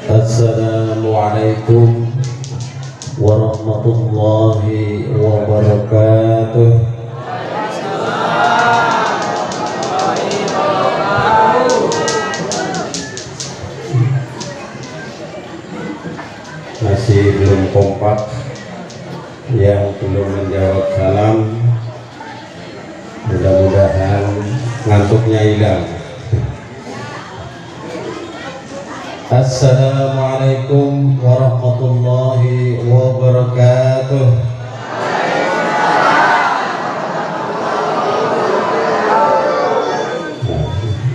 Assalamualaikum warahmatullahi wabarakatuh. Masih belum kompak, yang belum menjawab salam, mudah-mudahan ngantuknya hilang. Assalamualaikum warahmatullahi wabarakatuh.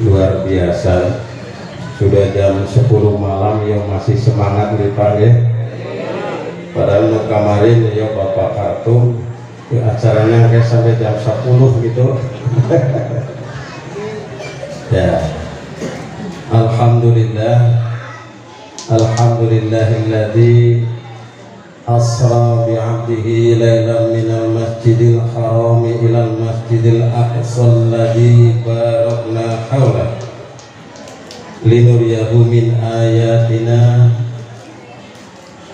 Luar biasa, sudah jam 10 malam yang masih semangat dipanggil. Padahal kemarin ya Bapak Kartum ya, acaranya kayak sampai jam 10 gitu. Ya, alhamdulillah. Alhamdulillahilladzi asra bi'abdihi laylan minal masjidil harami ilal masjidil aqsa alladzi barakna hawla linuriyahu min ayatina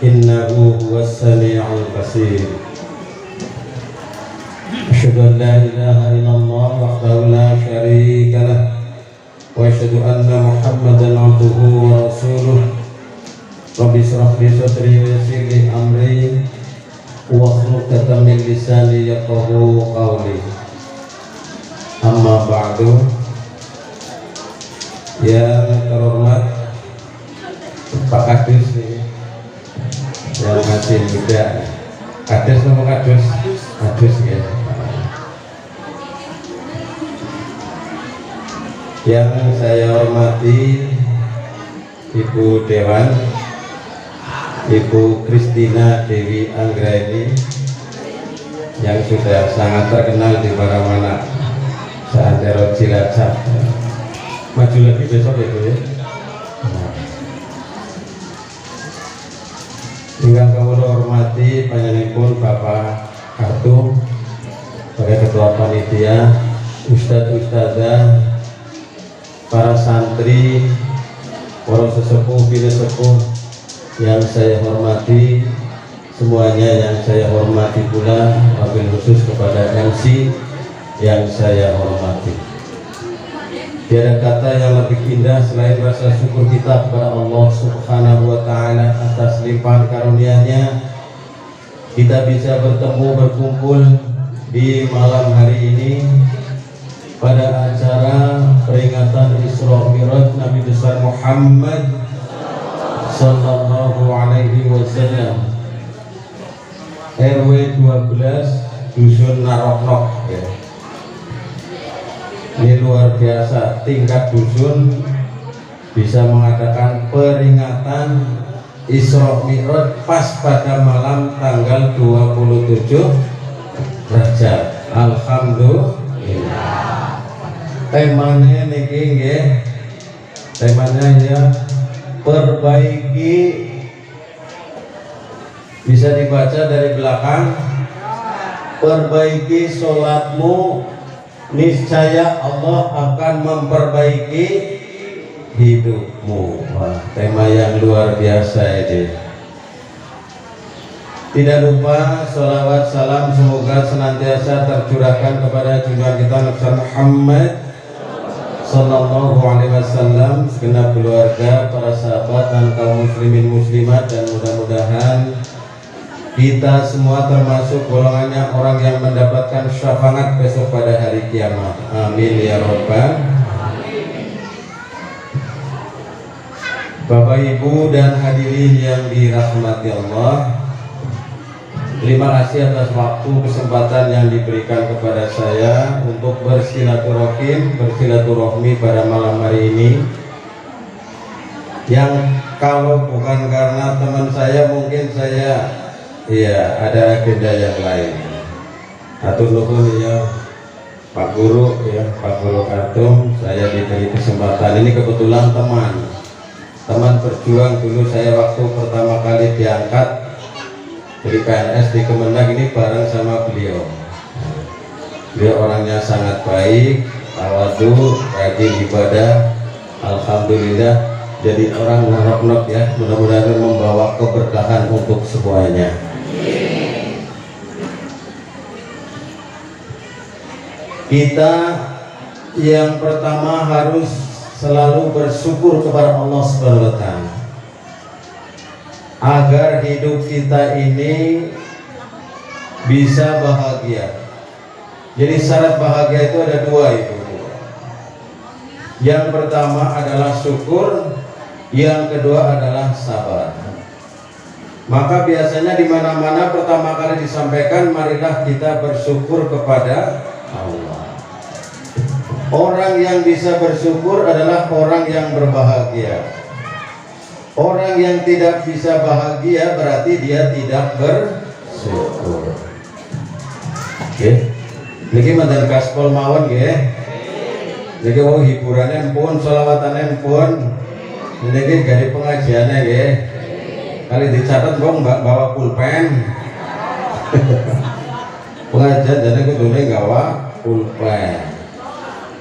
innahu huwas sami'ul basir. Asyhadu an la ilaha illallah wahdahu la syarika lah wa asyhadu anna Muhammadan abduhu wa rasuluh. Rabbi shrah li sadri wa yassir li amri wahlul 'uqdatam min lisani yafqahu qawli. Amma ba'du. Yang terhormat Pak Kadus nih, yang masih muda. Kadus nama Kadus? Kadus ya. Yang saya hormati Ibu Dewan, Ibu Kristina Dewi Anggraini, yang sudah sangat terkenal di mana-mana seantero Cilacap. Maju lagi besok ya Bu ya. Ingkang kawula hormati panjenenganipun Bapak Kartum sebagai Ketua Panitia, Ustadz Ustadzah, para santri, para sesepuh, bini sepuh yang saya hormati semuanya, yang saya hormati pula wabil khusus kepada MC yang saya hormati. Tiada kata yang lebih indah selain rasa syukur kita kepada Allah Subhanahu wa Ta'ala atas limpahan karunia-Nya. Kita bisa bertemu, berkumpul di malam hari ini pada acara peringatan Isra Mi'raj Nabi besar Muhammad sallallahu alaihi wasallam, RW 12 Dusun Naroknok ya. Ini luar biasa, tingkat dusun bisa mengadakan peringatan Isra Mi'raj pas pada malam tanggal 27 Rajab. Alhamdulillah. Temanya niki nggih. Temanya ya perbaiki, bisa dibaca dari belakang, perbaiki sholatmu, niscaya Allah akan memperbaiki hidupmu. Wah, tema yang luar biasa ini. Tidak lupa sholawat salam semoga senantiasa tercurahkan kepada junjungan kita Nabi Muhammad sallallahu alaihi wasallam, segenap keluarga, para sahabat dan kaum muslimin muslimat, dan mudah-mudahan kita semua termasuk golongannya orang yang mendapatkan syafaat besok pada hari kiamat. Amin ya rabbal alamin. Bapak Ibu dan hadirin yang dirahmati Allah, terima kasih atas waktu kesempatan yang diberikan kepada saya untuk bersilaturahmi pada malam hari ini. Yang kalau bukan karena teman saya, mungkin saya ada agenda yang lain. Atur nuhun ya Pak Guru ya, Pak Guru Kartum, saya diberi kesempatan ini. Kebetulan teman berjuang dulu saya waktu pertama kali diangkat jadi PNS di Kemenag ini bareng sama beliau. Beliau orangnya sangat baik, tawadhu, rajin ibadah. Alhamdulillah jadi orang narok-nok ya, mudah-mudahan membawa keberkahan untuk semuanya. Kita yang pertama harus selalu bersyukur kepada Allah Subhanahu wa Ta'ala agar hidup kita ini bisa bahagia. Jadi syarat bahagia itu ada dua itu. Yang pertama adalah syukur, yang kedua adalah sabar. Maka biasanya di mana-mana pertama kali disampaikan, marilah kita bersyukur kepada Allah. Orang yang bisa bersyukur adalah orang yang berbahagia. Orang yang tidak bisa bahagia berarti dia tidak bersyukur. Oke. Niki mantan kaspol mawon nggih. Niki wau hiburane pun, selawatane pun. Niki gari pengajiane nggih. Kali dicatat wong bawa pulpen. Pengajian jane kudune gawa pulpen.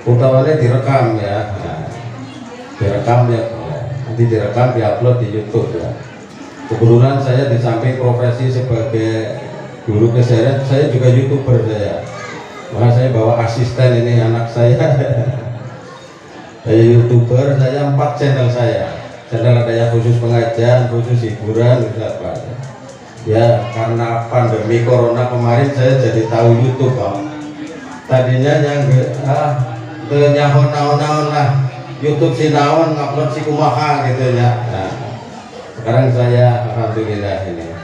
Utawane direkam ya. Direkam ya. Nanti direkam, diupload di YouTube ya. Kebetulan saya di samping profesi sebagai guru keseharian, saya juga YouTuber saya. Maka saya bawa asisten ini anak saya. Saya YouTuber, saya 4 channel saya. Channel ada yang khusus pengajian, khusus hiburan, apa. Ya karena pandemi corona kemarin saya jadi tahu YouTube Pak. Tadinya yang nyahon-naon lah. YouTube si naon ngupload si kumaha gitu ya. Nah, sekarang saya alhamdulillah ini.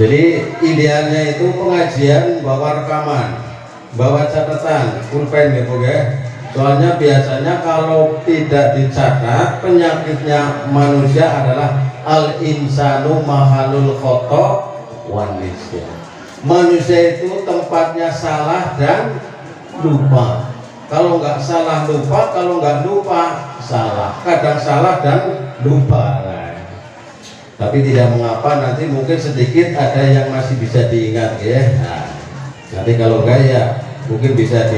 Jadi idealnya itu pengajian bawa rekaman, bawa catatan, pulpen gitu ya. Soalnya biasanya kalau tidak dicatat, penyakitnya manusia adalah al insanu mahalul khoto wan nisyan. Manusia itu tempatnya salah dan lupa. Kalau nggak salah lupa, kalau nggak lupa salah. Kadang salah dan lupa. Nah, tapi tidak mengapa, nanti mungkin sedikit ada yang masih bisa diingat ya. Nah, nanti kalau enggak ya mungkin bisa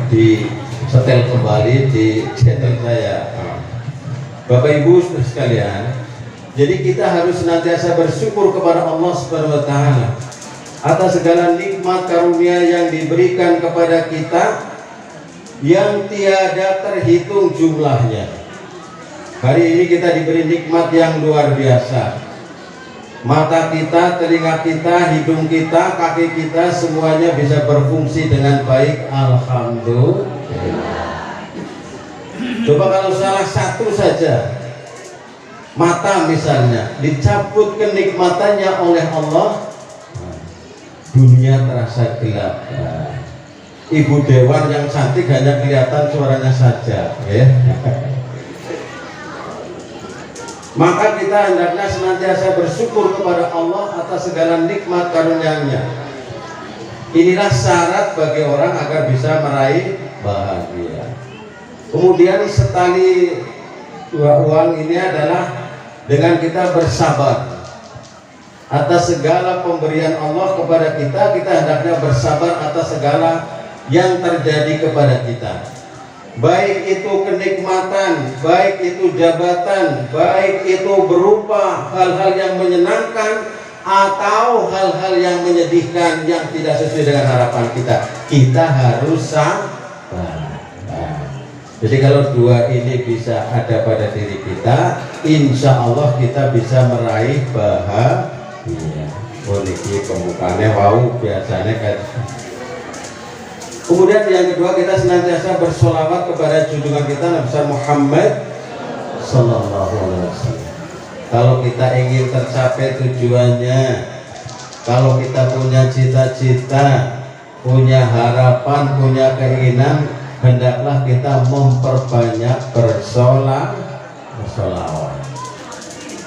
di setel kembali di channel saya. Bapak Ibu sekalian, jadi kita harus senantiasa bersyukur kepada Allah Subhanahu wa Ta'ala atas segala nikmat karunia yang diberikan kepada kita yang tiada terhitung jumlahnya. Hari ini kita diberi nikmat yang luar biasa. Mata kita, telinga kita, hidung kita, kaki kita semuanya bisa berfungsi dengan baik. Alhamdulillah. Coba kalau salah satu saja, mata misalnya, dicabut kenikmatannya oleh Allah, dunia terasa gelap. Ibu Dewan yang cantik hanya kelihatan suaranya saja ya. Maka kita hendaknya senantiasa bersyukur kepada Allah atas segala nikmat karunia-Nya. Inilah syarat bagi orang agar bisa meraih bahagia. Kemudian setali dua uang ini adalah dengan kita bersabar atas segala pemberian Allah kepada kita. Kita hendaknya bersabar atas segala yang terjadi kepada kita, baik itu kenikmatan, baik itu jabatan, baik itu berupa hal-hal yang menyenangkan atau hal-hal yang menyedihkan yang tidak sesuai dengan harapan kita. Kita harus sabar. Jadi kalau dua ini bisa ada pada diri kita, insya Allah kita bisa meraih bahagia. Boniki pembukaannya wow biasanya kan. Kemudian yang kedua, kita senantiasa bersolawat kepada junjungan kita Nabi Muhammad Sallallahu Alaihi Wasallam. Kalau kita ingin tercapai tujuannya, kalau kita punya cita-cita, punya harapan, punya keinginan, hendaklah kita memperbanyak bersolawat.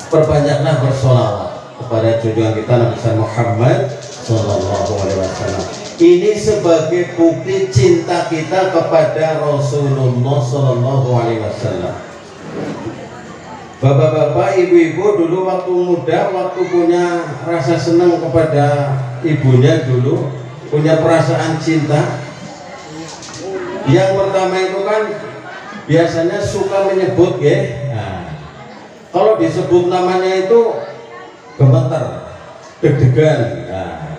Perbanyaklah bersolawat kepada junjungan kita Nabi Muhammad Sallallahu Alaihi Wasallam. Ini sebagai bukti cinta kita kepada Rasulullah Sallallahu Alaihi Wasallam. Bapak-bapak, ibu-ibu dulu waktu muda, waktu punya rasa senang kepada ibunya dulu, punya perasaan cinta. Yang pertama itu kan biasanya suka menyebut ya. Nah, Kalau disebut namanya itu gemeter, deg-degan. Nah,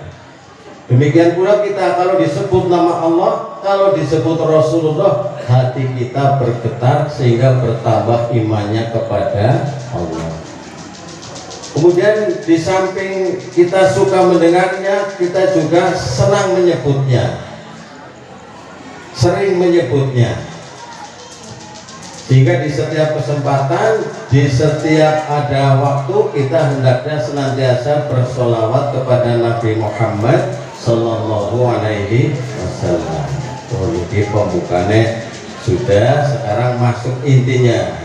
demikian pula kita kalau disebut nama Allah, kalau disebut Rasulullah, hati kita bergetar sehingga bertambah imannya kepada Allah. Kemudian di samping kita suka mendengarnya, kita juga senang menyebutnya, sering menyebutnya. Sehingga di setiap kesempatan, di setiap ada waktu, kita hendaknya senantiasa bersolawat kepada Nabi Muhammad Sallallahu Alaihi Wasallam. Oh, ini pembukanya sudah, sekarang masuk intinya.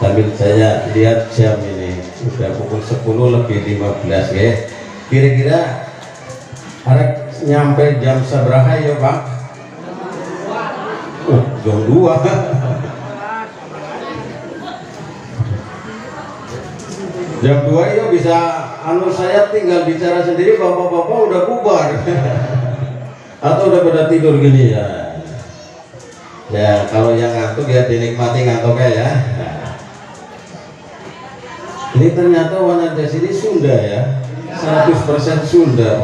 Sambil saya lihat jam ini, sudah pukul 10 lebih 15 ya. Kira-kira harus nyampe jam seberapa ya Pak? Jam 2. Jam 2 ya bisa saya tinggal bicara sendiri, bapak-bapak udah bubar. Atau udah pada tidur gini ya. Ya kalau yang ngantuk ya dinikmati ngantuknya ya. Ini ternyata warna jas ini Sunda ya, 100% Sunda.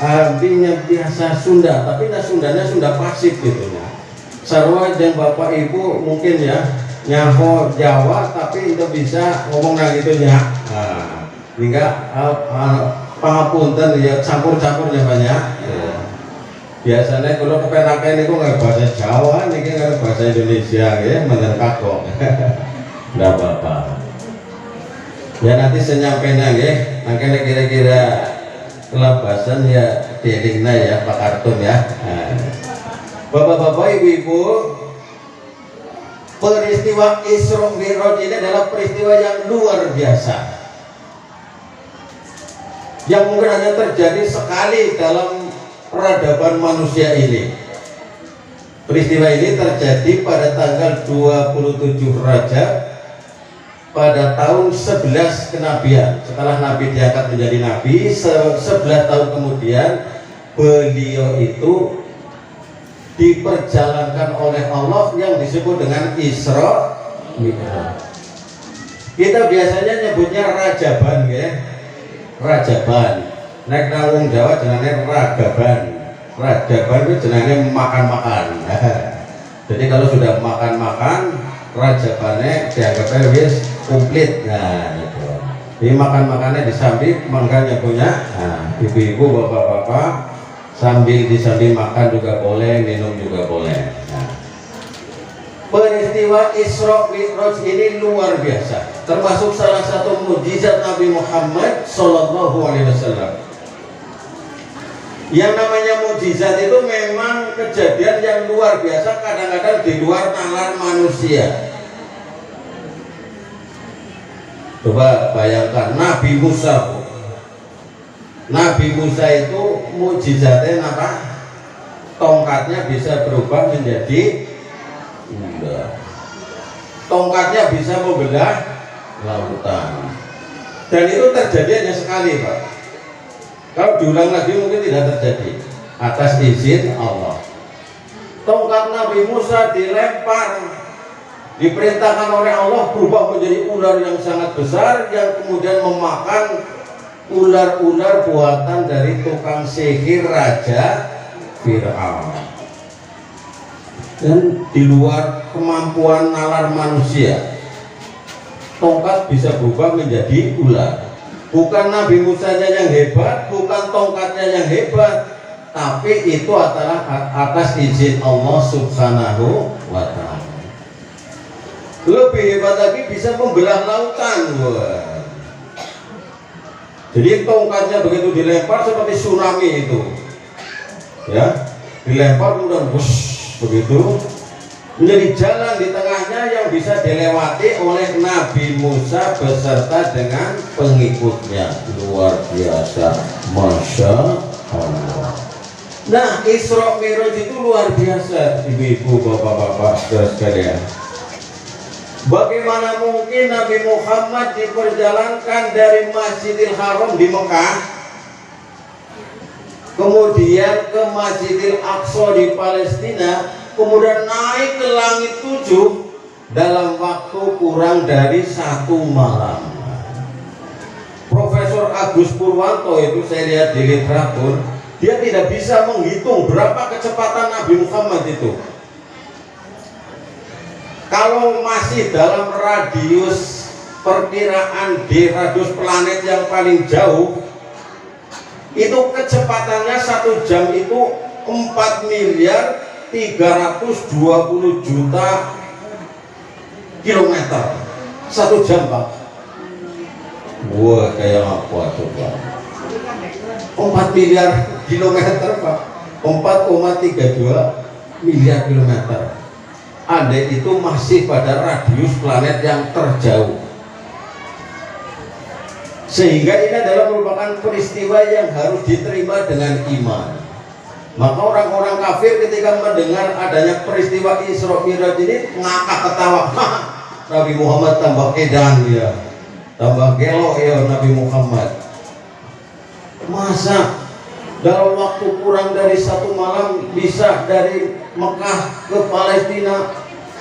Abinya biasa Sunda, tapi Sundanya Sunda pasif gitu ya. Sarwa yang bapak ibu mungkin ya nyaho Jawa, tapi itu bisa ngomong gitu ya. Nah, hingga pangapunten ya campur-campurnya banyak. Biasanya kalau kepenakan itu nggak bahasa Jawa, ini nggak bahasa Indonesia ya, menerka kok. Nggak apa-apa ya, nanti senyampainya ya, nanti kira-kira kelabasan ya dielingna ya Pak Kartun ya. Nah, bapak-bapak, ibu-ibu, peristiwa Isra Mi'raj ini adalah peristiwa yang luar biasa, yang mungkin hanya terjadi sekali dalam peradaban manusia ini. Peristiwa ini terjadi pada tanggal 27 Rajab pada tahun 11 kenabian. Setelah Nabi diangkat menjadi Nabi, 11 tahun kemudian beliau itu diperjalankan oleh Allah yang disebut dengan Isra Mi'raj. Kita biasanya nyebutnya Rajaban ya, Rajaban. Nek nang Jawa jenenge Ragaban. Rajaban itu jenenge makan-makan. Jadi kalau sudah makan-makan, Rajabane dianggapnya wis komplit. Nah gitu. Jadi makan-makannya disambi, makanya punya. Nah, ibu-ibu, bapak-bapak sambil makan juga boleh, minum juga boleh. Nah, peristiwa Isra Mi'raj ini luar biasa, termasuk salah satu mukjizat Nabi Muhammad Sallallahu Alaihi Wasallam. Yang namanya mukjizat itu memang kejadian yang luar biasa, kadang-kadang di luar nalar manusia. Coba bayangkan Nabi Musa. Nabi Musa itu mukjizatnya apa? Tongkatnya bisa berubah menjadi ular. Tongkatnya bisa membelah lautan. Dan itu terjadi hanya sekali, Pak. Kalau diulang lagi mungkin tidak terjadi, atas izin Allah. Tongkat Nabi Musa dilempar, diperintahkan oleh Allah berubah menjadi ular yang sangat besar, yang kemudian memakan ular-ular buatan dari tukang sihir Raja Fir'aun. Dan di luar kemampuan nalar manusia, tongkat bisa berubah menjadi ular. Bukan Nabi Musanya yang hebat, bukan tongkatnya yang hebat, tapi itu adalah atas izin Allah Subhanahu wa Ta'ala. Lebih hebat lagi, bisa membelah lautan. Wah. Jadi tongkatnya begitu dilempar seperti tsunami itu, ya, dilempar kemudian bus begitu menjadi jalan di tengahnya yang bisa dilewati oleh Nabi Musa beserta dengan pengikutnya. Luar biasa, Masya Allah. Nah, Isra Mi'raj itu luar biasa, ibu-ibu, bapak-bapak, saudara sekalian. Bagaimana mungkin Nabi Muhammad diperjalankan dari Masjidil Haram di Mekah, kemudian ke Masjidil Aqsa di Palestina, kemudian naik ke langit 7, dalam waktu kurang dari 1 malam. Profesor Agus Purwanto itu saya lihat di literatur, dia tidak bisa menghitung berapa kecepatan Nabi Muhammad itu. Kalau masih dalam radius perkiraan di radius planet yang paling jauh, itu kecepatannya 1 jam itu 4 miliar 320 juta kilometer 1 jam, Pak. Wah, kayak apa coba? 4 miliar kilometer, Pak. 4,32 miliar kilometer. Andai itu masih pada radius planet yang terjauh. Sehingga ini adalah merupakan peristiwa yang harus diterima dengan iman. Maka orang-orang kafir ketika mendengar adanya peristiwa Isra Mi'raj ini ngakak ketawa. Nabi Muhammad tambah edan ya, tambah gelo ya Nabi Muhammad. Masa dalam waktu kurang dari 1 malam bisa dari Mekah ke Palestina,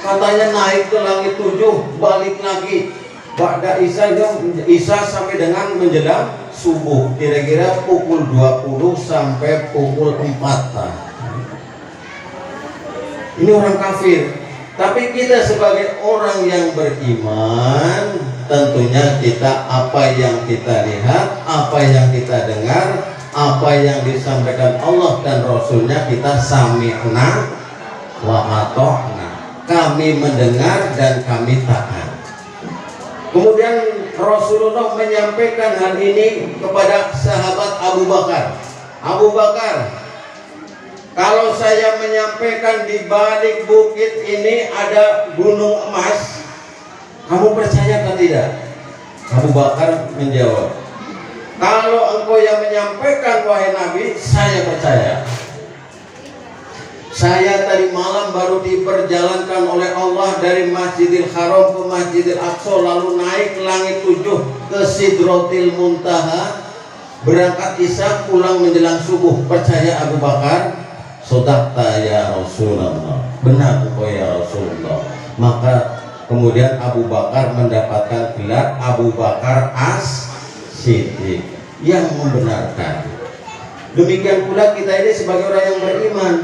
katanya naik ke langit 7, balik lagi Ba'da Isya sampai dengan menjelang subuh, kira-kira pukul 20 sampai pukul 4. Ini orang kafir. Tapi kita sebagai orang yang beriman, tentunya kita apa yang kita lihat, apa yang kita dengar, apa yang disampaikan Allah dan Rasulnya, kita sami'na wa ata'na. Kami mendengar dan kami taat. Kemudian Rasulullah menyampaikan hal ini kepada sahabat Abu Bakar. Abu Bakar, kalau saya menyampaikan di balik bukit ini ada gunung emas, kamu percaya atau tidak? Abu Bakar menjawab, kalau engkau yang menyampaikan wahai Nabi, saya percaya. Saya tadi malam baru diperjalankan oleh Allah dari Masjidil Haram ke Masjidil Aqsa, lalu naik ke langit 7 ke Sidratil Muntaha, berangkat Isya, pulang menjelang subuh. Percaya Abu Bakar? Sodaqta ya Rasulullah, benar engkau ya Rasulullah. Maka kemudian Abu Bakar mendapatkan gelar Abu Bakar As-Siddiq, yang membenarkan. Demikian pula kita ini sebagai orang yang beriman,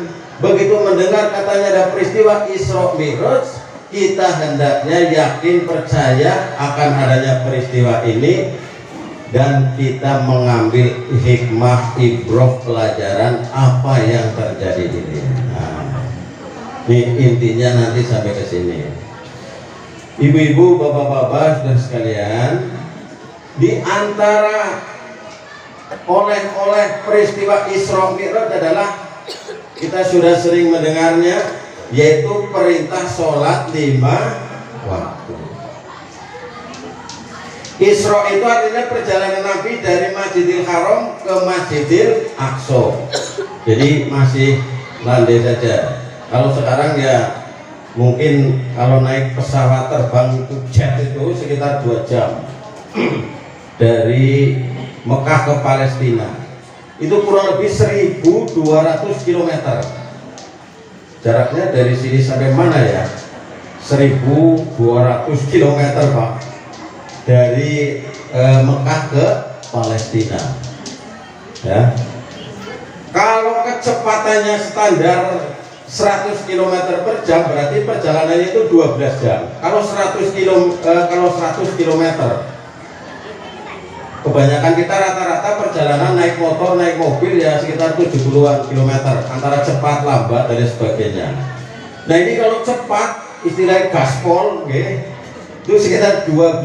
begitu mendengar katanya ada peristiwa Isra Mi'raj, kita hendaknya yakin percaya akan adanya peristiwa ini, dan kita mengambil hikmah, ibrah, pelajaran apa yang terjadi ini. Nah, ini intinya nanti sampai ke sini. Ibu-ibu, bapak-bapak, saudara sekalian, di antara oleh-oleh peristiwa Isra Mi'raj adalah, kita sudah sering mendengarnya, yaitu perintah sholat 5 waktu. Isra itu artinya perjalanan Nabi dari Masjidil Haram ke Masjidil Aqsa. Jadi masih landai saja. Kalau sekarang ya mungkin kalau naik pesawat terbang itu jet itu sekitar 2 jam dari Mekah ke Palestina. Itu kurang lebih 1.200 km. Jaraknya dari sini sampai mana ya? 1.200 km, Pak. Dari Mekah ke Palestina. Ya. Kalau kecepatannya standar 100 km per jam, berarti perjalanannya itu 12 jam. Kalau 100 km, kebanyakan kita rata-rata perjalanan naik motor, naik mobil ya sekitar 70-an kilometer, antara cepat, lambat, dan sebagainya. Nah ini kalau cepat, istilahnya gaspol, okay, itu sekitar 12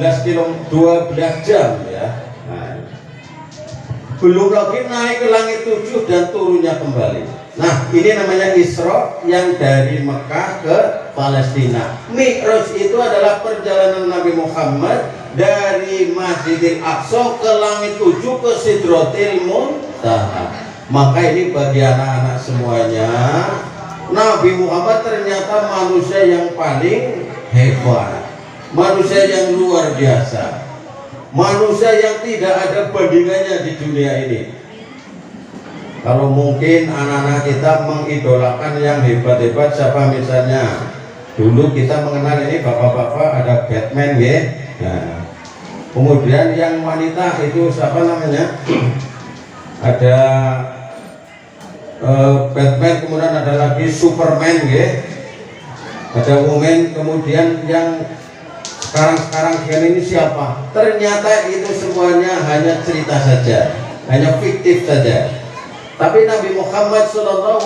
jam ya. Nah, belum lagi naik ke langit 7 dan turunnya kembali. Nah ini namanya Isra, yang dari Mekah ke Palestina. Mi'raj itu adalah perjalanan Nabi Muhammad dari Masjidil Aqsa ke langit 7 ke Sidratil Muntaha. Maka ini bagi anak-anak semuanya, Nabi Muhammad ternyata manusia yang paling hebat, manusia yang luar biasa, manusia yang tidak ada bandingannya di dunia ini. Kalau mungkin anak-anak kita mengidolakan yang hebat-hebat, siapa misalnya Dulu kita mengenal ini bapak-bapak ada Batman ya. Nah, kemudian yang wanita itu siapa namanya? Ada Batman, kemudian ada lagi Superman ya. Ada woman, kemudian yang sekarang ini siapa? Ternyata itu semuanya hanya cerita saja, hanya fiktif saja. Tapi Nabi Muhammad SAW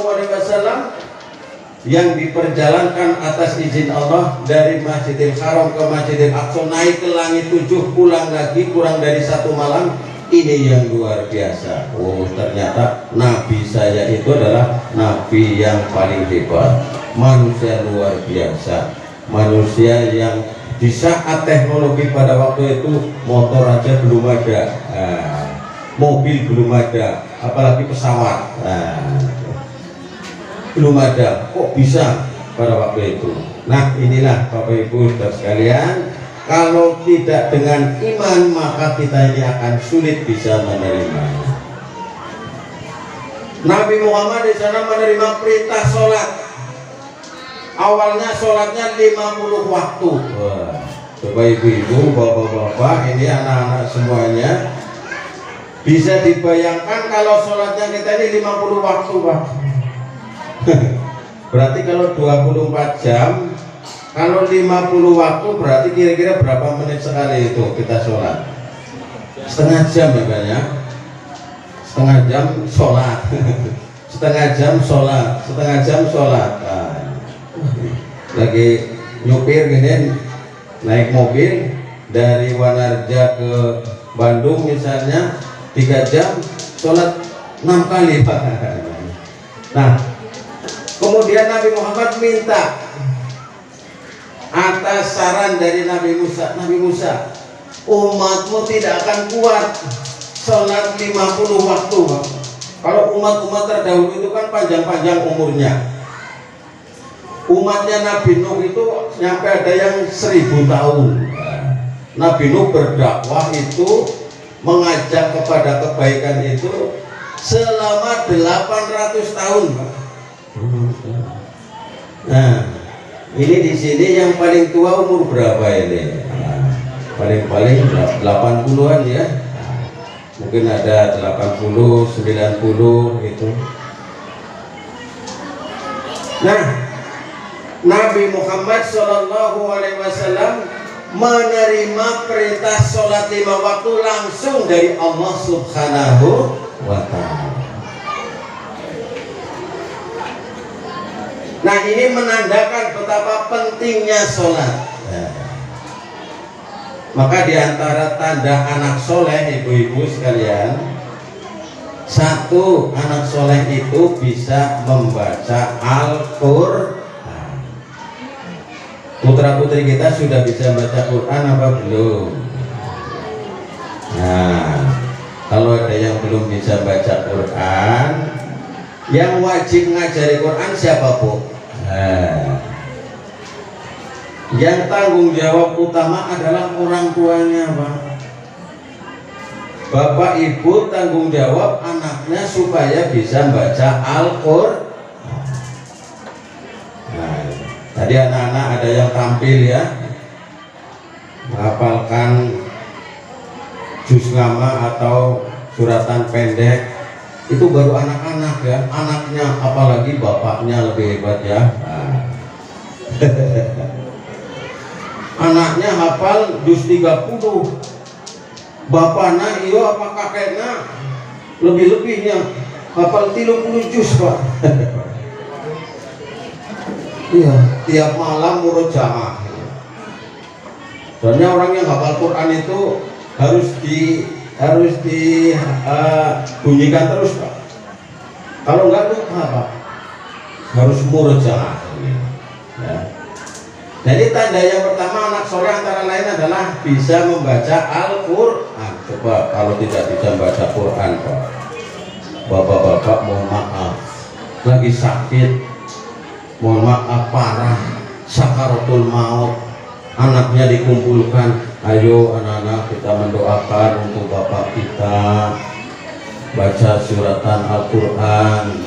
yang diperjalankan atas izin Allah dari Masjidil Haram ke Masjidil Aqsa, naik ke langit 7, pulang lagi kurang dari 1 malam. Ini yang luar biasa. Oh, ternyata Nabi saya itu adalah Nabi yang paling hebat, manusia luar biasa, manusia yang di saat teknologi pada waktu itu motor aja belum ada, mobil belum ada, apalagi pesawat, belum ada, kok bisa pada waktu itu. Nah, inilah Bapak Ibu saudara sekalian, kalau tidak dengan iman maka kita ini akan sulit bisa menerimanya. Nabi Muhammad di sana menerima perintah sholat. Awalnya sholatnya 50 waktu. Wah, Bapak Ibu, Bapak-bapak, ini anak-anak semuanya, bisa dibayangkan kalau sholatnya kita ini 50 waktu, Pak. Berarti kalau 24 jam, kalau 50 waktu berarti kira-kira berapa menit sekali itu kita sholat? Setengah jam ya Pak ya? Setengah jam sholat. Setengah jam sholat, setengah jam sholat. Nah, lagi nyupir gini, naik mobil dari Wanarja ke Bandung misalnya 3 jam, sholat 6 kali Pak. Nah, kemudian Nabi Muhammad minta atas saran dari Nabi Musa, umatmu tidak akan kuat sholat 50 waktu. Kalau umat-umat terdahulu itu kan panjang-panjang umurnya. Umatnya Nabi Nuh itu nyampe ada yang 1000 tahun. Nabi Nuh berdakwah itu, mengajak kepada kebaikan itu selama 800 tahun. Nah, ini di sini yang paling tua umur berapa ini? Paling-paling 80-an ya. Mungkin ada 80, 90 gitu. Nah, Nabi Muhammad SAW menerima perintah sholat 5 waktu langsung dari Allah Subhanahu wa Ta'ala. Nah, ini menandakan betapa pentingnya sholat. Maka diantara tanda anak soleh, ibu-ibu sekalian, satu, anak soleh itu bisa membaca Al-Quran. Putra-putri kita sudah bisa baca Quran apa belum? Nah, kalau ada yang belum bisa baca Quran, yang wajib ngajari Quran siapa Bu? Yang tanggung jawab utama adalah orang tuanya Pak. Bapak Ibu tanggung jawab anaknya supaya bisa baca Al-Quran. Nah, tadi anak-anak ada yang tampil ya, menghafalkan juz ngama atau suratan pendek. Itu baru anak-anak ya, anaknya apalagi bapaknya lebih hebat ya. Nah. Anaknya hafal juz 30, bapaknya iyo apa kakeknya lebih-lebihnya hafal 30 juz Pak. Iya, tiap malam murojaah. Soalnya orang yang hafal Quran itu harus bunyikan terus Pak. Kalau enggak lupa Pak, harus murojaah ya. Jadi tanda yang pertama anak soleh antara lain adalah bisa membaca Al-Quran. Coba kalau tidak bisa membaca Quran Pak, bapak-bapak mohon maaf, lagi sakit, mohon maaf parah, sakaratul maut, anaknya dikumpulkan, ayo anak-anak kita mendoakan untuk bapak kita, baca suratan Al-Quran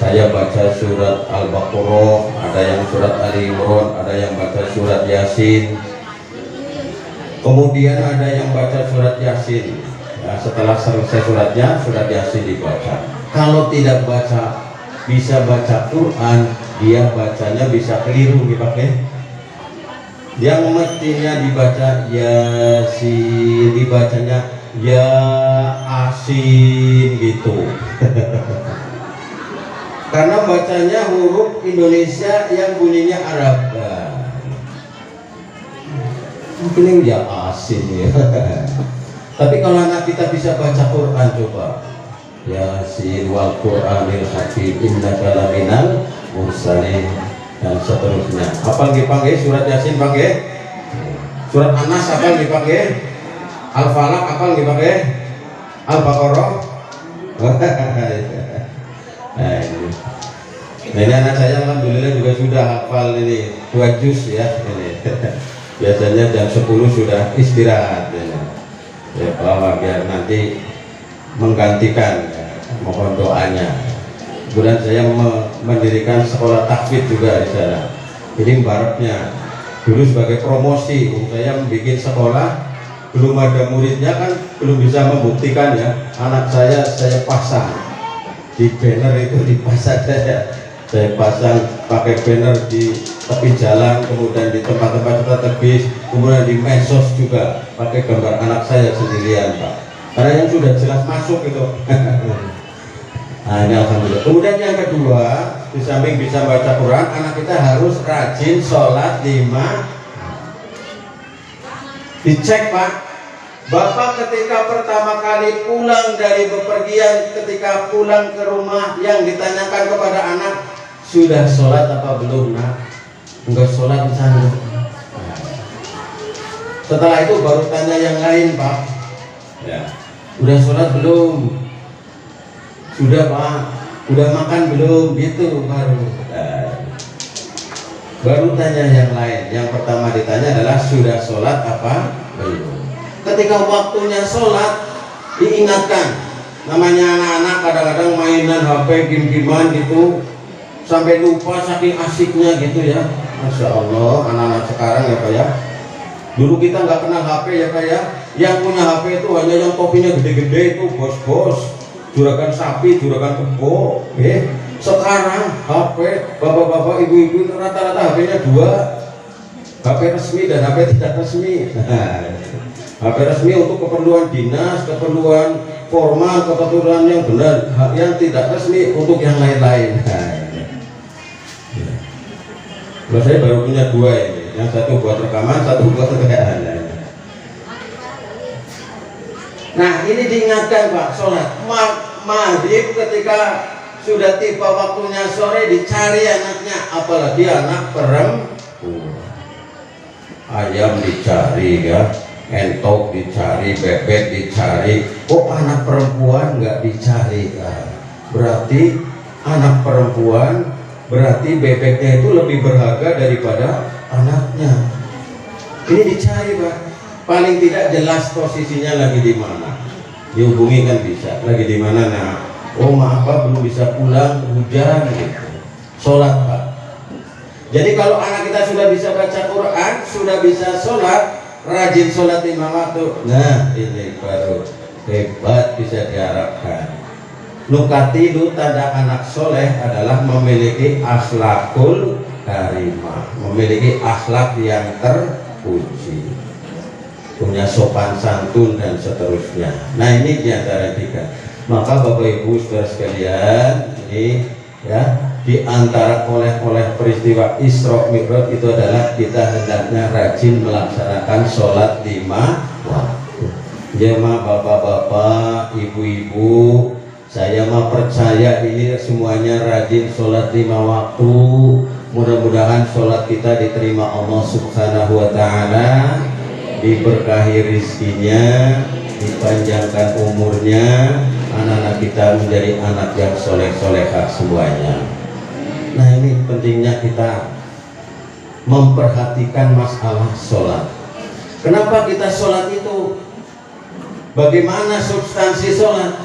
Saya baca surat Al-Baqarah, ada yang surat Ali Imran, ada yang baca surat Yasin. Kemudian ada yang baca surat Yasin. Ya, setelah selesai suratnya, surat Yasin dibaca. Kalau tidak bisa baca Quran, dia bacanya bisa keliru dipakai. Dia mestinya dibaca Yasin, dibacanya Ya Asin gitu. Karena bacanya huruf Indonesia yang bunyinya Arab. Mungkin yang Ya Asin ya. Tapi kalau anak kita bisa baca Quran, coba Yasin wal Qur'anil Hakim innaka laminal mursalin dan seterusnya. Apa dipanggil surat Yasin pakai? Surat Anas apa dipakai? Al-Falaq apa dipakai? Al-Baqarah. Nah ini anak saya alhamdulillah juga sudah hafal ini 2 juz ya ini. Biasanya jam 10 sudah istirahat ini. Ya bahwa biar nanti menggantikan ya, mohon doanya. Kemudian saya mendirikan sekolah tahfidz juga di sana. Jadi baratnya dulu sebagai promosi, saya membuat sekolah, belum ada muridnya kan belum bisa membuktikan ya. Anak saya pasang di banner itu, dipasang saya pasang pakai banner di tepi jalan, kemudian di tempat-tempat strategis, kemudian di medsos juga pakai gambar anak saya sendirian Pak, karena yang sudah jelas masuk itu. Nah ini alhamdulillah. Kemudian yang kedua, di samping bisa baca Quran, anak kita harus rajin sholat 5. Dicek Pak, Bapak ketika pertama kali pulang dari bepergian, ketika pulang ke rumah, yang ditanyakan kepada anak, sudah sholat apa belum nak? Enggak sholat di sana. Setelah itu baru tanya yang lain Pak, ya, udah sholat belum? Sudah Pak. Udah makan belum? Gitu baru tanya yang lain. Yang pertama ditanya adalah sudah sholat apa belum. Ketika waktunya sholat diingatkan. Namanya anak-anak kadang-kadang mainan HP, game-gamean gitu, sampai lupa saking asiknya gitu ya. Masya Allah anak-anak sekarang ya Pak ya. Dulu kita nggak kenal HP ya Pak ya. Yang punya HP itu hanya yang topinya gede-gede itu bos-bos, juragan sapi, juragan kebo. Sekarang HP bapak-bapak, ibu-ibu itu rata-rata HP-nya 2, HP resmi dan HP tidak resmi. HP resmi untuk keperluan dinas, keperluan formal, keperluan yang benar. Yang tidak resmi untuk yang lain-lain. Saya baru punya 2 ini, yang satu buat rekaman, satu buat kekayaan. Nah ini diingatkan Pak, sholat maghrib ketika sudah tiba waktunya sore dicari anaknya, apalagi anak perempuan. Ayam dicari ya, entok dicari, bebek dicari, kok anak perempuan nggak dicari? Berarti anak perempuan, berarti bebeknya itu lebih berharga daripada anaknya. Ini dicari Pak, paling tidak jelas posisinya lagi di mana. Dihubungi kan bisa, lagi di mana nak? Oh maaf Pak, belum bisa pulang, hujan gitu. Sholat Pak. Jadi kalau anak kita sudah bisa baca Quran, sudah bisa sholat, rajin sholat 5 waktu. Nah ini baru hebat, bisa diharapkan. Nukatidu, tanda anak soleh adalah memiliki akhlakul karimah, memiliki akhlak yang terpuji, punya sopan santun dan seterusnya. Nah ini diantara 3. Maka Bapak Ibu saudara sekalian, ini ya diantara oleh peristiwa Isra Mi'raj itu adalah kita hendaknya rajin melaksanakan sholat 5 waktu. Jemaah bapak-bapak, ibu-ibu, saya mah percaya ini semuanya rajin sholat 5 waktu. Mudah-mudahan sholat kita diterima Allah Subhanahu wa Ta'ala, diberkahi rizkinya, dipanjangkan umurnya, anak-anak kita menjadi anak yang soleh-solehah semuanya. Nah ini pentingnya kita memperhatikan masalah sholat. Kenapa kita sholat itu? Bagaimana substansi sholat?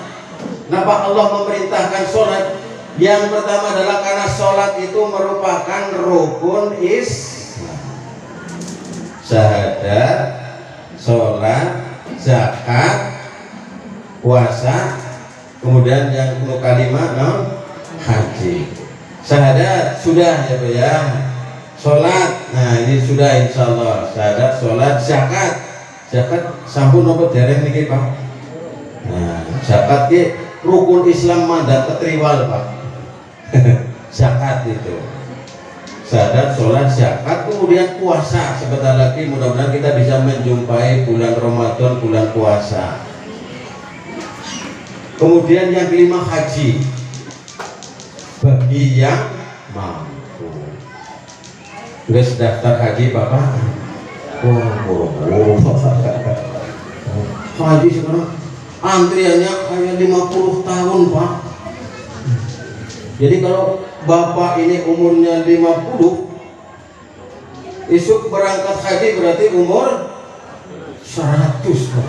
Kenapa Allah memerintahkan sholat? Yang pertama adalah karena sholat itu merupakan rukun Islam. Syahadat, sholat, zakat, puasa, kemudian yang penuh kalimat haji. Syahadat sudah ya Pak ya. Sholat, nah ini sudah insya Allah. Syahadat, sholat, zakat. Zakat sampun nopo dereng niki Pak. Nah, zakat ki rukun Islam mandat ketriwal Pak. Zakat itu. Syahadat, sholat, zakat, kemudian puasa. Sebentar lagi mudah-mudahan kita bisa menjumpai bulan Ramadan, bulan puasa. Kemudian yang kelima haji bagi yang mampu. Nggak daftar haji Bapak? Haji sekarang antriannya hanya 50 tahun Pak. Jadi kalau Bapak ini umurnya 50, isuk berangkat haji berarti umur 100 Pak.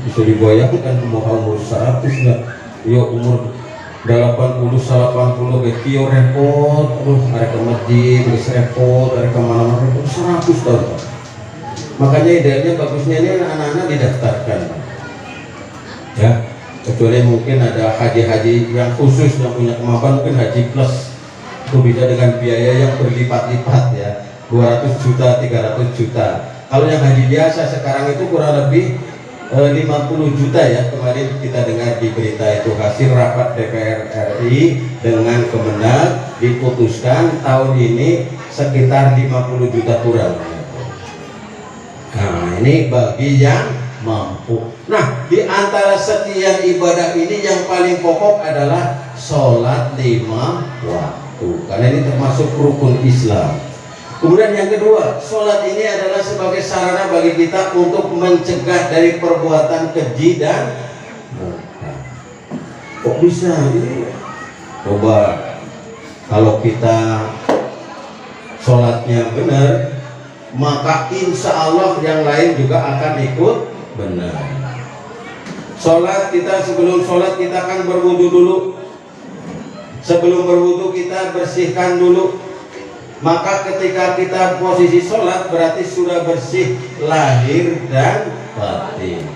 Bisa dibayangkan mau umur 100 nggak? Ya umur 80, 80 ke kio repot, mereka masjid, repot, mereka mana-mana repot 100 tahun Pak. Makanya idealnya bagusnya ini anak-anak didaftarkan Pak. Ya, kecuali mungkin ada haji-haji yang khusus yang punya kemampuan, mungkin haji plus itu bisa dengan biaya yang berlipat-lipat ya, 200 juta, 300 juta. Kalau yang haji biasa sekarang itu kurang lebih 50 juta ya. Kemarin kita dengar di berita itu hasil rapat DPR RI dengan Kemenag diputuskan tahun ini sekitar 50 juta kurang. Nah ini bagi yang mampu. Nah di antara sekian ibadah ini yang paling pokok adalah sholat 5 waktu, karena ini termasuk rukun Islam. Kemudian yang kedua, sholat ini adalah sebagai sarana bagi kita untuk mencegah dari perbuatan keji dan murka. Kok bisa ini? Coba kalau kita sholatnya benar, maka insya Allah yang lain juga akan ikut benar. Sholat kita, sebelum sholat kita akan berwudu dulu. Sebelum berwudu kita bersihkan dulu. Maka ketika kita posisi sholat berarti sudah bersih lahir dan batin.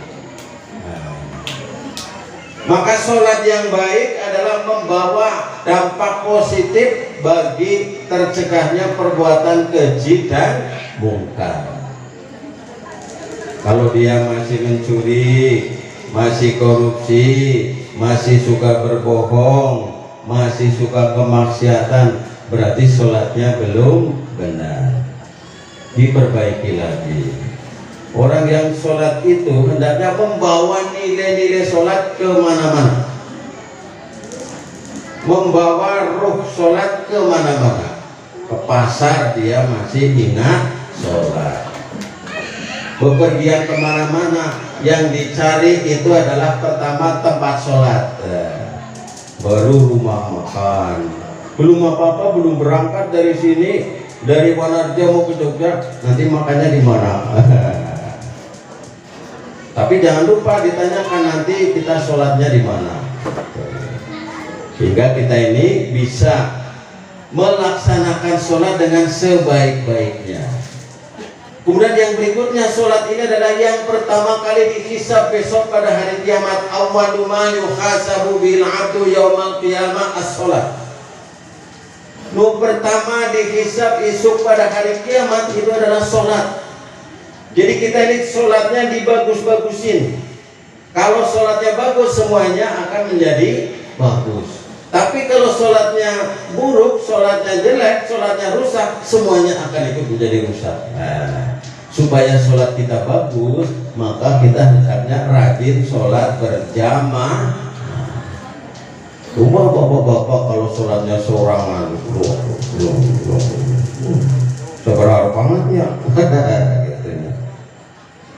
Maka sholat yang baik adalah membawa dampak positif bagi tercegahnya perbuatan keji dan mungkar. Kalau dia masih mencuri, masih korupsi, masih suka berbohong, masih suka kemaksiatan, berarti sholatnya belum benar, diperbaiki lagi. Orang yang sholat itu hendaknya membawa nilai-nilai sholat kemana-mana, membawa ruh sholat kemana-mana. Ke pasar dia masih ingat sholat, bepergian kemana-mana yang dicari itu adalah pertama tempat sholat, baru rumah makan. Belum apa-apa, belum berangkat dari sini, dari Wanarja mau ke Jogja, nanti makannya di mana? Tapi jangan lupa ditanyakan nanti kita sholatnya di mana, sehingga kita ini bisa melaksanakan sholat dengan sebaik-baiknya. Kemudian yang berikutnya, sholat ini adalah yang pertama kali dihisab besok pada hari kiamat. Awwalu ma yuhasabu bil abdu yaumal qiyamah as-sholat. Pertama dihisab isuk pada hari kiamat itu adalah sholat. Jadi kita ini sholatnya dibagus-bagusin. Kalau sholatnya bagus semuanya akan menjadi bagus. Tapi kalau sholatnya buruk, sholatnya jelek, sholatnya rusak, semuanya akan ikut menjadi rusak. Nah, supaya sholat kita bagus, maka kita hendaknya rajin sholat berjamaah. Rumah bapak-bapak kalau sholatnya seorangan, seberapa banget ya,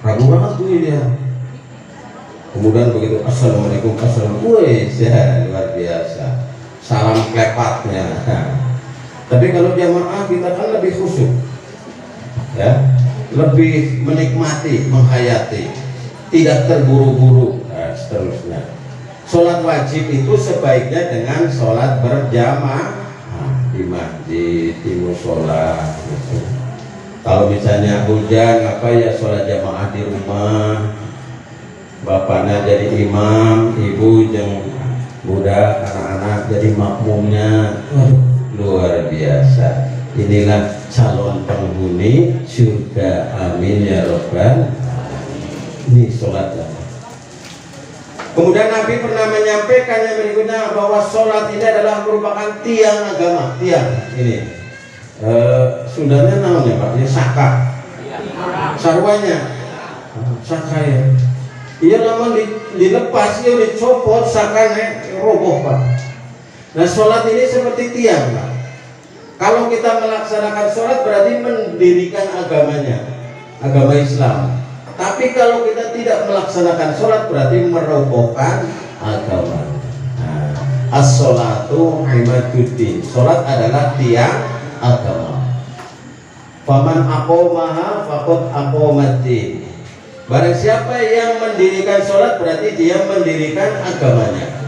ragu-ragu dia. Kemudian begitu assalamualaikum, assalamualaikum, ya luar biasa, salam klepatnya. Tapi kalau jamaah kita kan lebih khusyuk, ya, lebih menikmati, menghayati, tidak terburu-buru, seterusnya. Sholat wajib itu sebaiknya dengan sholat berjamaah di masjid, di musola gitu. Kalau misalnya hujan apa ya sholat jamaah di rumah, bapaknya jadi imam, ibu yang budak, anak-anak jadi makmumnya. Luar biasa. Inilah calon penghuni surga, amin ya robbal. Ini sholat. Kemudian Nabi pernah menyampaikan yang berikutnya bahwa sholat ini adalah merupakan tiang agama. Tiang ini Sundanya namanya Pak, ini saka, sarwanya, saka ya. Iya namun dilepas, ya dicopot sakanya roboh Pak. Nah sholat ini seperti tiang Pak. Kalau kita melaksanakan sholat berarti mendirikan agamanya, agama Islam. Tapi kalau kita tidak melaksanakan sholat berarti merobohkan agama. Nah, as-sholatu imaduddin. Sholat adalah tiang agama. Faman aqomaha faqad aqomaddin. Barang siapa yang mendirikan sholat berarti dia mendirikan agamanya.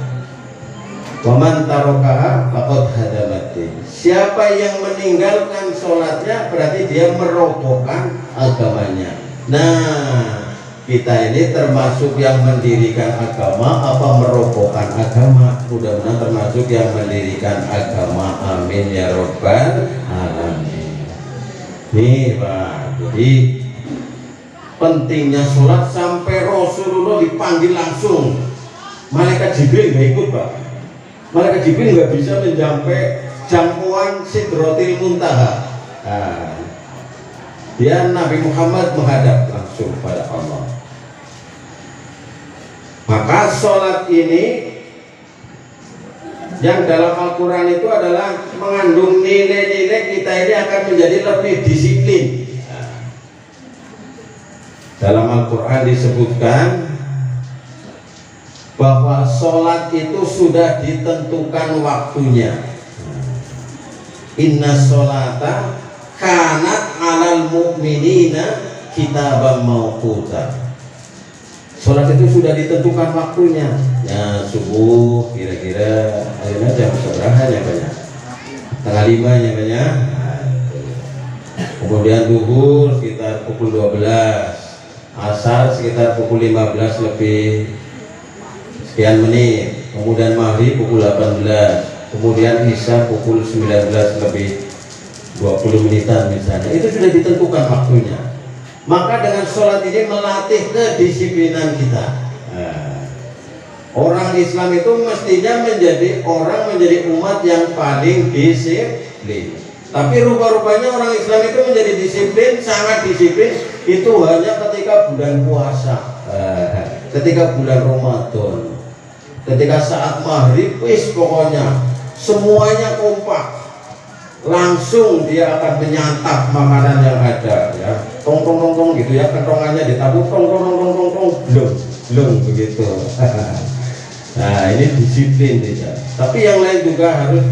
Waman tarokaha faqad hadamaddin. Siapa yang meninggalkan sholatnya berarti dia merobohkan agamanya. Nah, kita ini termasuk yang mendirikan agama apa merobohkan agama? Mudah-mudahan termasuk yang mendirikan agama, amin ya robbal alamin. Nih Pak, jadi pentingnya sholat sampai Rasulullah dipanggil langsung. Malaikat Jibril nggak ikut Pak. Malaikat Jibril nggak bisa mencapai jangkauan Sidratil Muntaha. Nah, dia Nabi Muhammad menghadap langsung pada Allah. Maka sholat ini yang dalam Al-Quran itu adalah mengandung nilai-nilai kita ini akan menjadi lebih disiplin. Dalam Al-Quran disebutkan bahwa sholat itu sudah ditentukan waktunya. Inna sholata kanat alal mu'minina kitaban mauquta. Sholat itu sudah ditentukan waktunya. Ya subuh kira-kira akhirnya jam berapa ya banyak? Tengah 5 ya banyak. Kemudian duhur sekitar pukul 12, asar sekitar pukul 15 lebih sekian menit. Kemudian maghrib pukul 18. Kemudian isya pukul 19 lebih 20 menitan misalnya, itu sudah ditentukan waktunya. Maka dengan sholat ini melatih kedisiplinan kita. Nah, orang Islam itu mestinya menjadi umat yang paling disiplin. Tapi rupa-rupanya orang Islam itu menjadi disiplin, sangat disiplin itu hanya ketika bulan puasa, ketika bulan Ramadan, ketika saat maghrib, pokoknya semuanya kompak. Langsung dia akan menyantap makanan yang ada ya, tong gitu ya, kentongannya ditabuk tong belum begitu. Nah ini disiplin tidak, tapi yang lain juga harus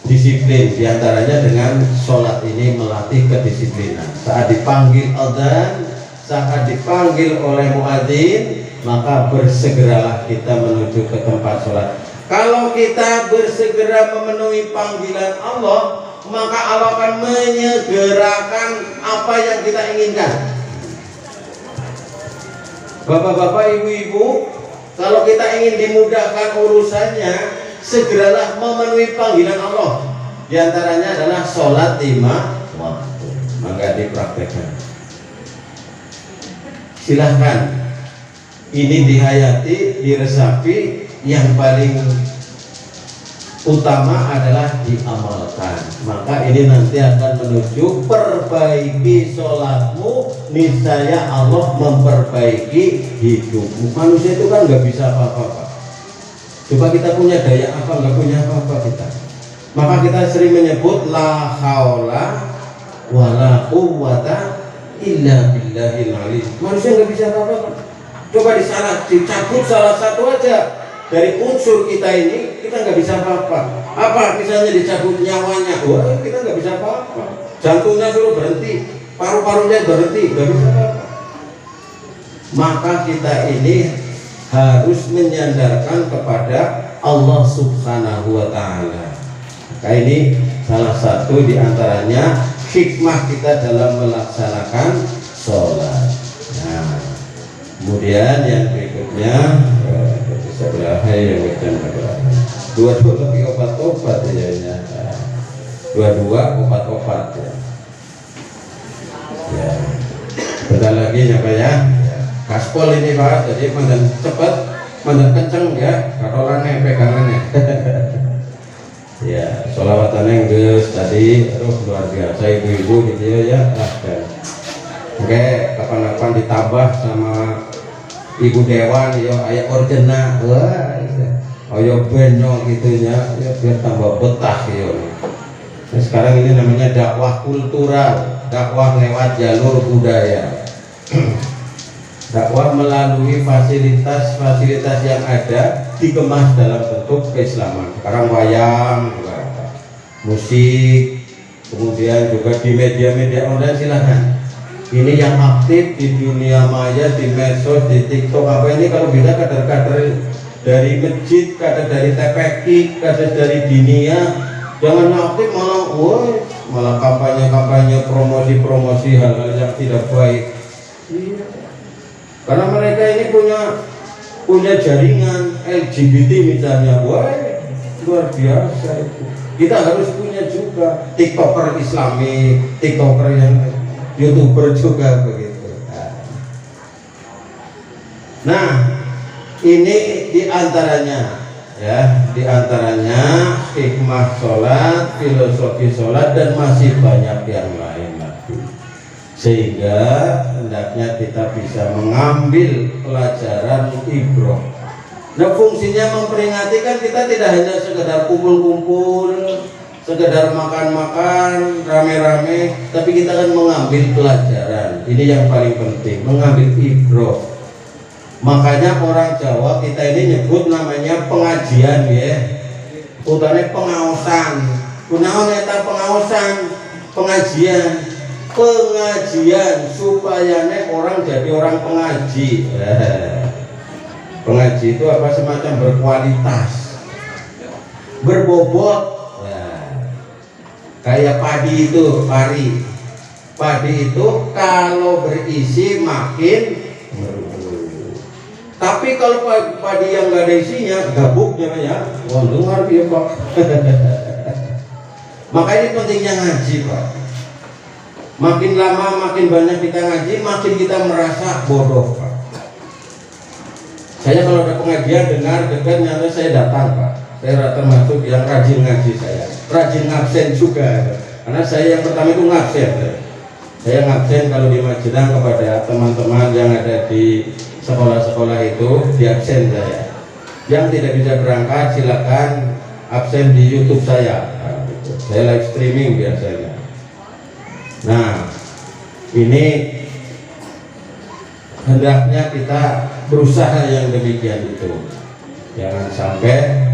disiplin, diantaranya dengan sholat ini melatih kedisiplinan. Saat dipanggil adzan, saat dipanggil oleh muadzin, maka bersegeralah kita menuju ke tempat sholat. Kalau kita bersegera memenuhi panggilan Allah, maka Allah akan menyegerakan apa yang kita inginkan. Bapak-bapak, ibu-ibu, kalau kita ingin dimudahkan urusannya, segeralah memenuhi panggilan Allah. Di antaranya adalah sholat 5 waktu. Maka dipraktekkan. Silahkan. Ini dihayati, diresapi. Yang paling utama adalah diamalkan. Maka ini nanti akan menuju perbaiki sholatmu, niscaya Allah memperbaiki hidupmu. Manusia itu kan nggak bisa apa-apa. Coba kita punya daya apa? Nggak punya apa-apa kita. Maka kita sering menyebut la haula wala quwwata illa billahil aliyyil. Manusia nggak bisa apa-apa. Coba dicabut salah satu aja dari unsur kita ini, kita nggak bisa apa-apa. Apa misalnya dicabut nyawanya, wah kita nggak bisa apa-apa. Jantungnya suruh berhenti, paru-parunya berhenti, nggak bisa apa-apa. Maka kita ini harus menyandarkan kepada Allah Subhanahu wa Ta'ala. Maka ini salah satu diantaranya hikmah kita dalam melaksanakan sholat. Nah, kemudian yang berikutnya bisa berakhir yang berikutnya dua-dua lagi obat-obat ya, dua-dua obat-obat ya. Ya, bentar lagi ya Pak ya. Gaspol ini Pak, jadi mandan cepat, mandan kenceng ya, katolannya pegangannya. Ya, sholawatannya geus tadi, aduh luar biasa ibu-ibu gitu ya. Oke, kapan-kapan ditambah sama ibu dewan ya, ayah orjena, wah, ayo benyo gitunya, ya biar tambah betah ya. Nah, sekarang ini namanya dakwah kultural, dakwah lewat jalur budaya. Dakwah melalui fasilitas-fasilitas yang ada dikemas dalam bentuk keislaman. Sekarang wayang, musik, kemudian juga di media-media online silahkan. Ini yang aktif di dunia maya, di medsos, di TikTok apa ini kalau bisa kader-kader dari masjid, kader dari TPQ, kader dari dinia, jangan aktif malah kampanye-kampanye, promosi-promosi hal-hal yang tidak baik. Karena mereka ini punya jaringan LGBT misalnya, wah luar biasa itu. Kita harus punya juga TikToker Islami, TikToker yang YouTuber juga begitu. Nah, ini diantaranya ya, diantaranya hikmah sholat, filosofi sholat dan masih banyak yang lain lagi. Sehingga hendaknya kita bisa mengambil pelajaran ibrah. Nah, fungsinya memperingati kan kita tidak hanya sekedar kumpul-kumpul, sekedar makan-makan rame-rame, tapi kita kan mengambil pelajaran. Ini yang paling penting, mengambil ibrah. Makanya orang Jawa kita ini nyebut namanya pengajian ya, utamanya pengaosan. Kunaon eta pengaosan, pengajian. Pengajian supaya orang jadi orang pengaji. Pengaji itu apa, semacam berkualitas, berbobot. Kayak padi itu, padi itu kalau berisi makin merubuh. Tapi kalau padi yang nggak ada isinya, gabuk namanya. Wah, dengar dia Pak. Maka ini pentingnya ngaji Pak. Makin lama makin banyak kita ngaji, makin kita merasa bodoh Pak. Saya kalau ada pengajian dengar dekat nyata saya datang Pak. Saya termasuk yang rajin ngaji, saya rajin ngabsen juga. Karena saya yang pertama itu ngabsen. Saya ngabsen kalau di Majenang kepada teman-teman yang ada di sekolah-sekolah itu, di absen saya. Yang tidak bisa berangkat silakan absen di YouTube saya. Nah, gitu. Saya live streaming biasanya. Nah, ini hendaknya kita berusaha yang demikian itu. Jangan sampai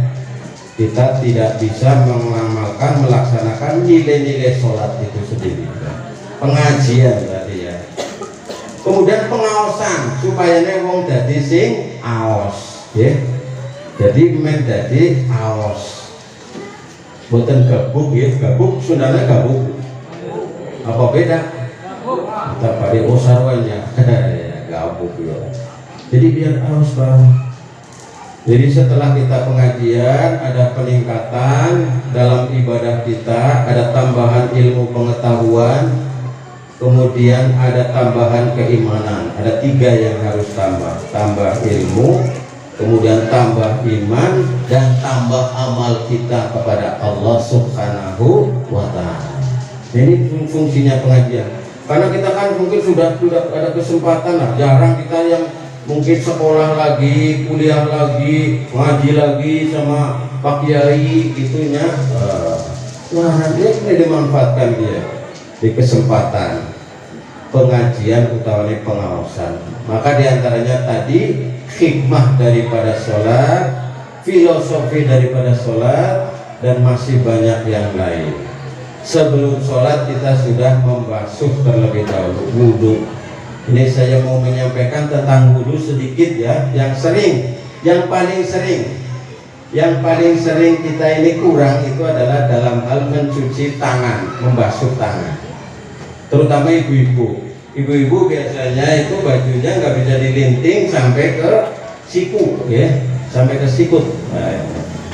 kita tidak bisa mengamalkan, melaksanakan nilai-nilai sholat itu sendiri. Pengajian tadi ya. Kemudian pengaosan supaya wong dadi sing aos, ya. Jadi menjadi aos. Boten gabuk ya, gabuk Sundanya gabuk. Apa beda? Kita pada osarwanya gabuk ya. Jadi biar harus Bang. Jadi setelah kita pengajian ada peningkatan dalam ibadah kita, ada tambahan ilmu pengetahuan, kemudian ada tambahan keimanan. Ada 3 yang harus tambah ilmu, kemudian tambah iman, dan tambah amal kita kepada Allah Subhanahu wa Ta'ala. Ini fungsinya pengajian. Karena kita kan mungkin sudah ada kesempatan lah, jarang kita yang mungkin sekolah lagi, kuliah lagi, ngaji lagi sama Pak Kiai gitunya. Wah, ini dimanfaatkan dia di kesempatan pengajian utamanya pengawasan. Maka diantaranya tadi hikmah daripada sholat, filosofi daripada sholat, dan masih banyak yang lain. Sebelum sholat kita sudah membasuh terlebih dahulu, wudhu. Ini saya mau menyampaikan tentang wudhu sedikit ya, yang paling sering kita ini kurang itu adalah dalam hal mencuci tangan, membasuh tangan. Terutama ibu-ibu biasanya itu bajunya nggak bisa dilinting sampai ke siku ya, sampai ke sikut. Nah,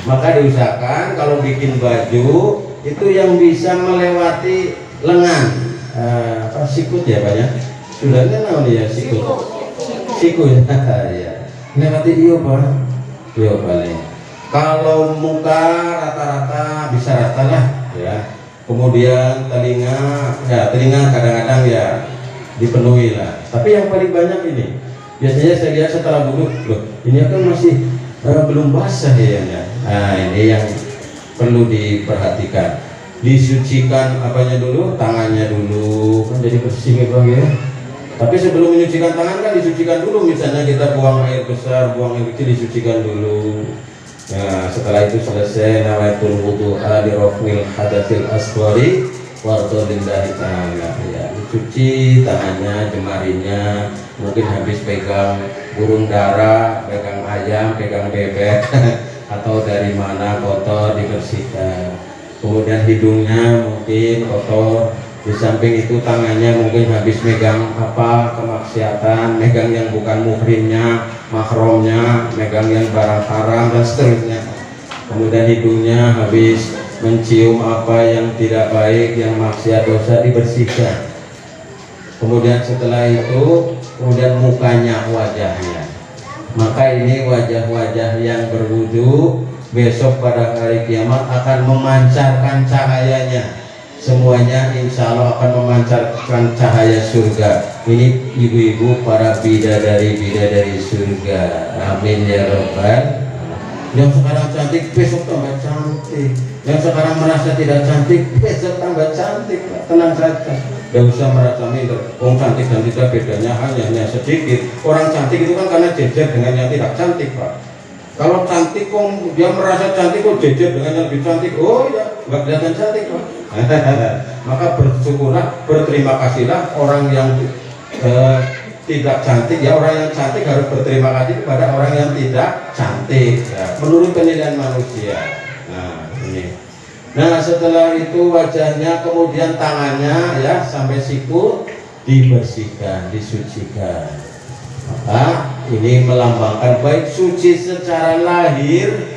maka diusahakan kalau bikin baju itu yang bisa melewati lengan, sikut ya Pak ya. Sudahnya namanya ya sikut ya. Melewati iyo Pak, iyo paling. Kalau muka rata-rata bisa rata lah ya. Kemudian telinga kadang-kadang ya dipenuhi lah. Tapi yang paling banyak ini biasanya saya lihat setelah wudhu, loh ini kan masih belum basah ya. Nah ini yang perlu diperhatikan. Disucikan apanya dulu, tangannya dulu kan jadi bersih gitu ya. Tapi sebelum menyucikan tangan kan disucikan dulu, misalnya kita buang air besar, buang air kecil, disucikan dulu. Nah, setelah itu selesai nawaitul wudu'a li raf'il hadatsil asghari warḍalillahi ta'ala ya, dicuci tangannya, jemarinya, mungkin habis pegang burung dara, pegang ayam, pegang bebek atau dari mana kotor dibersihkan. Kemudian hidungnya mungkin kotor, di samping itu tangannya mungkin habis megang apa kemaksiatan, megang yang bukan muhrimnya, mahromnya, megang yang barang haram dan seterusnya. Kemudian hidungnya habis mencium apa yang tidak baik, yang maksiat dosa, dibersihkan. Kemudian setelah itu, kemudian mukanya, wajahnya. Maka ini wajah-wajah yang berwudu besok pada hari kiamat akan memancarkan cahayanya. Semuanya insya Allah akan memancarkan cahaya surga. Ini ibu-ibu para bidadari surga. Amin ya Rabbal. Yang sekarang cantik besok tambah cantik. Yang sekarang merasa tidak cantik besok tambah cantik. Tenang saja, tidak usah merasa minder. Orang cantik dan tidak bedanya hanya sedikit. Orang cantik itu kan karena jejer dengan yang tidak cantik Pak. Kalau cantik kok dia merasa cantik kok jejer dengan yang lebih cantik, oh ya nggak kelihatan cantik Pak. Maka bersyukurlah, berterima kasihlah orang yang tidak cantik ya. Orang yang cantik harus berterima kasih kepada orang yang tidak cantik ya, menurut penilaian manusia. Nah ini, nah setelah itu wajahnya, kemudian tangannya ya sampai siku dibersihkan, disucikan. Maka ini melambangkan baik suci secara lahir